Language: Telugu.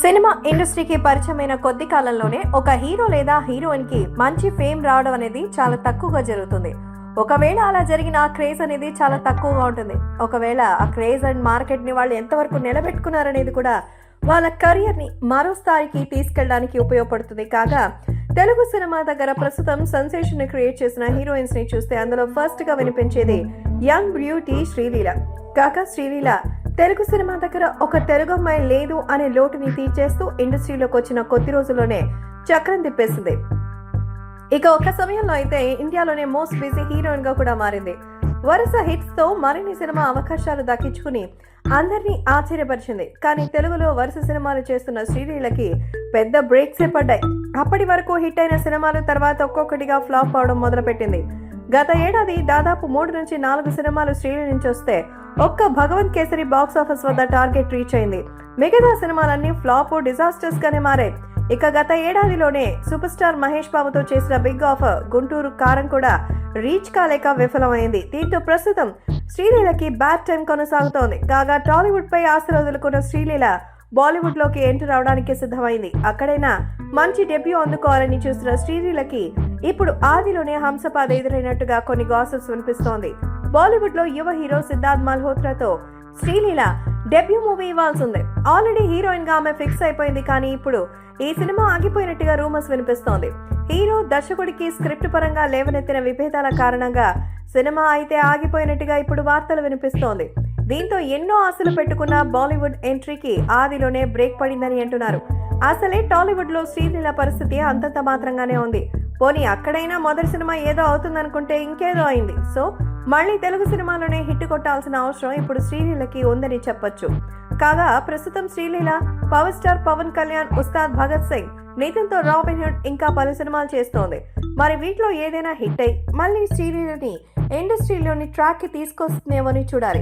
సినిమా ఇండస్ట్రీకి పరిచయమైన కొద్ది కాలంలోనే ఒక హీరో లేదా హీరోయిన్ కి మంచి ఫేమ్ రావడం అనేది చాలా తక్కువగా జరుగుతుంది. ఒకవేళ అలా జరిగిన ఆ క్రేజ్ అనేది చాలా తక్కువగా ఉంటుంది. ఒకవేళ ఆ క్రేజ్ అండ్ మార్కెట్ ని వాళ్ళు ఎంతవరకు నిలబెట్టుకున్నారనేది కూడా వాళ్ళ కెరియర్ ని మరో స్థాయికి తీసుకెళ్ళడానికి ఉపయోగపడుతుంది. కాగా తెలుగు సినిమా దగ్గర ప్రస్తుతం సెన్సేషన్ ని క్రియేట్ చేసిన హీరోయిన్స్ ని చూస్తే అందులో ఫస్ట్ గా వినిపించేది యంగ్ బ్యూటీ శ్రీలీల. కాగా శ్రీలీల తెలుగు సినిమా దగ్గర ఒక తెలుగు అమ్మాయి లేదు అనే లోటుని తీర్చేస్తూ ఇండస్ట్రీలోకి వచ్చిన కొద్ది రోజుల్లోనే చక్రం తిప్పేసింది. ఇక ఒక సమయంలో అయితే ఇండియాలోనే మోస్ట్ బిజీ హీరోయిన్ గా కూడా మారింది. వరుస హిట్స్ తో మరిన్ని సినిమా అవకాశాలు దక్కించుకుని అందరినీ ఆశ్చర్యపరిచింది. కానీ తెలుగులో వరుస సినిమాలు చేస్తున్న శ్రీలీలకి పెద్ద బ్రేక్సే పడ్డాయి. అప్పటి వరకు హిట్ అయిన సినిమాలు తర్వాత ఒక్కొక్కటిగా ఫ్లాప్ అవడం మొదలుపెట్టింది. గత ఏడాది దాదాపు 3 నుంచి 4 సినిమాలు శ్రీలీల నుంచి వస్తే ఒక్క భగవంత్ కేసరి బాక్స్ ఆఫీస్ వద్ద టార్గెట్ రీచ్ అయింది. మిగతా సినిమాలన్నీ ఫ్లాప్ డిజాస్టర్స్ గానే మారాయి. ఇక గత ఏడాదిలోనే సూపర్ స్టార్ మహేష్ బాబుతో చేసిన బిగ్ ఆఫర్ గుంటూరు కారం కూడా రీచ్ కాలేక విఫలమైంది. దీంతో ప్రస్తుతం శ్రీలీలకి బ్యాడ్ టైం కొనసాగుతోంది. కాగా టాలీవుడ్ పై ఆశ వదులుకున్న శ్రీలీల బాలీవుడ్ లోకి ఎంటర్ అవడానికి సిద్ధమైంది. అక్కడైనా మంచి డెబ్యూ అందుకోవాలని చూస్తున్న శ్రీలీలకి ఇప్పుడు ఆదిలోనే హంసపాద ఎదురైనట్టుగా కొన్ని గాసిప్స్ వినిపిస్తోంది. బాలీవుడ్ లో యువ హీరో సిద్ధార్థ్ మల్హోత్రాతో శ్రీలీల డెబ్యూ మూవీ ఇవ్వాల్సి ఉంది. ఆల్రెడీ హీరోయిన్ గా ఆమె ఫిక్స్ అయిపోయింది. కానీ ఇప్పుడు ఈ సినిమా ఆగిపోయినట్టుగా రూమర్స్ వినిపిస్తోంది. హీరో దర్శకుడికి స్క్రిప్ట్ పరంగా లేవనెత్తిన విభేదాల కారణంగా సినిమా అయితే ఆగిపోయినట్టుగా ఇప్పుడు వార్తలు వినిపిస్తోంది. దీంతో ఎన్నో ఆశలు పెట్టుకున్న బాలీవుడ్ ఎంట్రీకి ఆదిలోనే బ్రేక్ పడిందని అంటున్నారు. అసలే టాలీవుడ్ లో శ్రీలీల పరిస్థితి అంతంత మాత్రంగానే ఉంది. పోనీ అక్కడైనా మొదటి సినిమా ఏదో అవుతుందనుకుంటే ఇంకేదో అయింది. సో మళ్ళీ తెలుగు సినిమాలోనే హిట్ కొట్టాల్సిన అవసరం ఇప్పుడు శ్రీలీలకి ఉందని చెప్పొచ్చు. కాగా ప్రస్తుతం శ్రీలీల పవర్ స్టార్ పవన్ కళ్యాణ్, ఉస్తాద్ భగత్ సింగ్, నితిన్ తో రాబిన్ హుడ్ ఇంకా పలు సినిమాలు చేస్తోంది. మరి వీటిలో ఏదైనా హిట్ అయి మళ్ళీ శ్రీలీలని ఇండస్ట్రీలోని ట్రాక్ కి తీసుకొస్తుందేమోని చూడాలి.